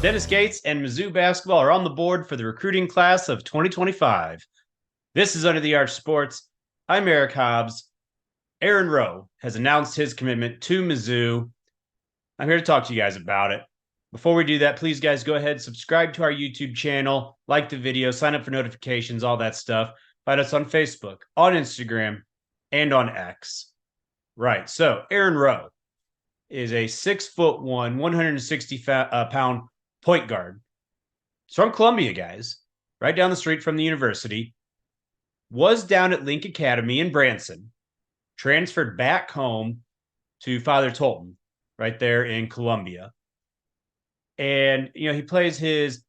Dennis Gates and Mizzou basketball are on the board for the recruiting class of 2025. This is Under the Arch Sports. I'm Eric Hobbs. Aaron Rowe has announced his commitment to Mizzou. I'm here to talk to you guys about it. Before we do that, please, guys, go ahead, subscribe to our YouTube channel, like the video, sign up for notifications, all that stuff. Find us on Facebook, on Instagram, and on X. Right, so Aaron Rowe is a 6'1", 160-pound point guard. He's from Columbia, guys, right down the street from the university. Was down at Link Academy in Branson, transferred back home to Father Tolton, right there in Columbia. And, he plays his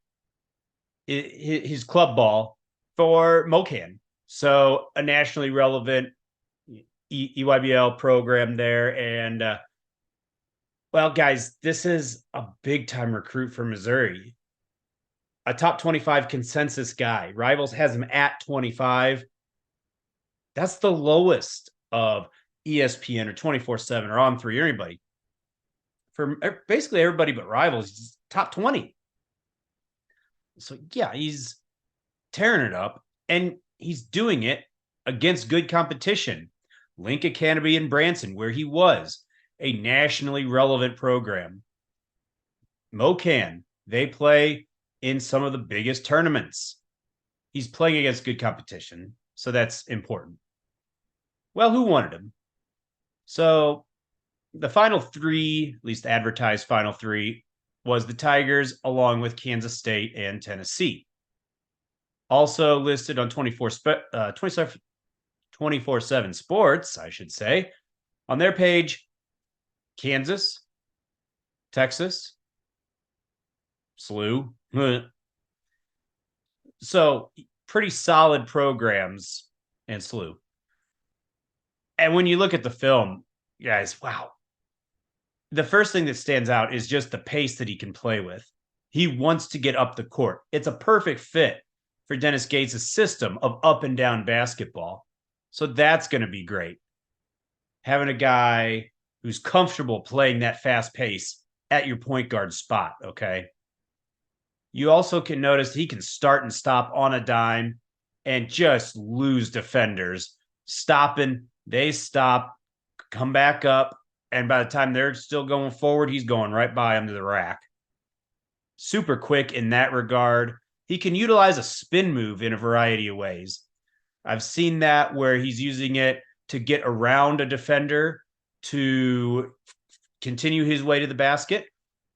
club ball for MoKan. So a nationally relevant EYBL program there. And, well, guys, this is a big-time recruit for Missouri. A top 25 consensus guy. Rivals has him at 25. That's the lowest of ESPN or 24/7 or On3 or anybody. For basically everybody but Rivals, he's top 20. So, yeah, he's tearing it up, and he's doing it against good competition. Link Academy in Branson, where he was a nationally relevant program. MoKan, they play in some of the biggest tournaments. He's playing against good competition, so that's important. Well, who wanted him? So the final three, at least advertised final three, was the Tigers along with Kansas State and Tennessee. Also listed on 24/7 Sports, I should say, on their page, Kansas, Texas, SLU. So pretty solid programs and SLU. And when you look at the film, guys, wow. The first thing that stands out is just the pace that he can play with. He wants to get up the court. It's a perfect fit for Dennis Gates' system of up and down basketball. So that's going to be great. Having a guy who's comfortable playing that fast pace at your point guard spot, okay? You also can notice he can start and stop on a dime and just lose defenders. Stopping, they stop, come back up, and by the time they're still going forward, he's going right by them to the rack. Super quick in that regard. He can utilize a spin move in a variety of ways. I've seen that where he's using it to get around a defender to continue his way to the basket,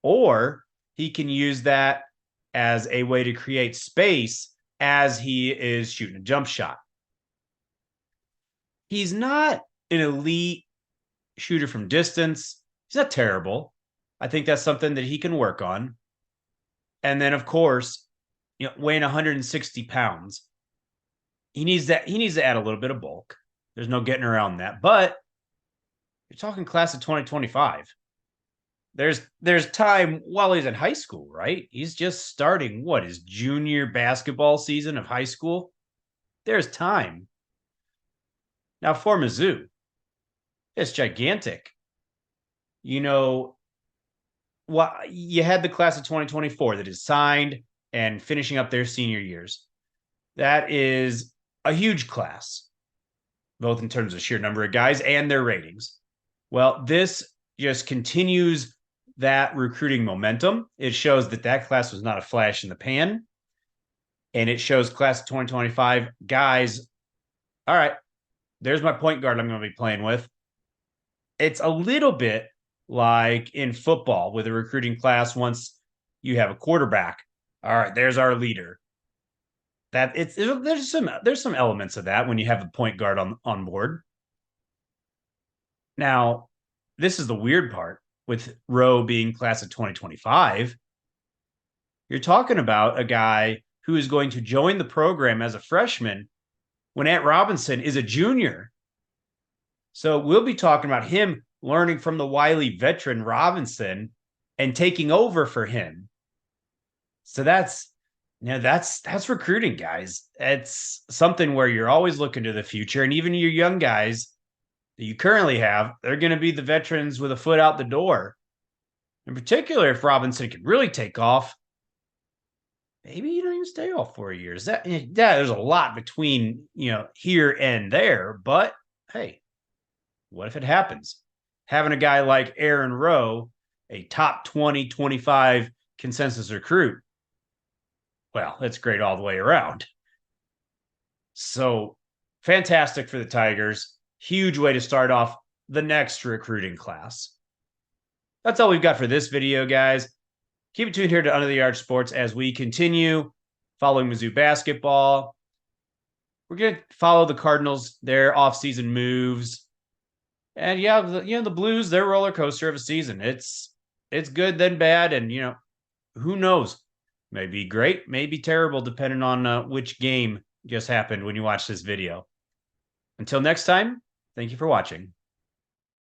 or he can use that as a way to create space as he is shooting a jump shot. He's not an elite shooter from distance. He's not terrible. I think that's something that he can work on. And then, of course, weighing 160 pounds, he needs to add a little bit of bulk. There's no getting around that. But you're talking class of 2025. There's time while he's in high school, right? He's just starting his junior basketball season of high school. There's time. Now for Mizzou, it's gigantic. You had the class of 2024 that is signed and finishing up their senior years. That is a huge class, both in terms of sheer number of guys and their ratings. Well, this just continues that recruiting momentum. It shows that class was not a flash in the pan. And it shows class of 2025 guys, all right, there's my point guard I'm going to be playing with. It's a little bit like in football with a recruiting class. Once you have a quarterback, all right, there's our leader. There's some elements of that when you have a point guard on board. Now, this is the weird part with Rowe being class of 2025. You're talking about a guy who is going to join the program as a freshman when Ant Robinson is a junior. So we'll be talking about him learning from the wily veteran Robinson and taking over for him. So that's recruiting, guys. It's something where you're always looking to the future. And even your young guys that you currently have, they're going to be the veterans with a foot out the door. In particular, if Robinson can really take off, maybe you don't even stay all 4 years. There's a lot between, here and there, but hey, what if it happens? Having a guy like Aaron Rowe, a top 20, 25 consensus recruit, well, that's great all the way around. So fantastic for the Tigers. Huge way to start off the next recruiting class. That's all we've got for this video, guys. Keep it tuned here to Under the Arch Sports as we continue following Mizzou basketball. We're going to follow the Cardinals, their offseason moves. And yeah, the Blues, their roller coaster of a season. It's good, then bad. And, who knows? Maybe great, maybe terrible, depending on which game just happened when you watch this video. Until next time, thank you for watching.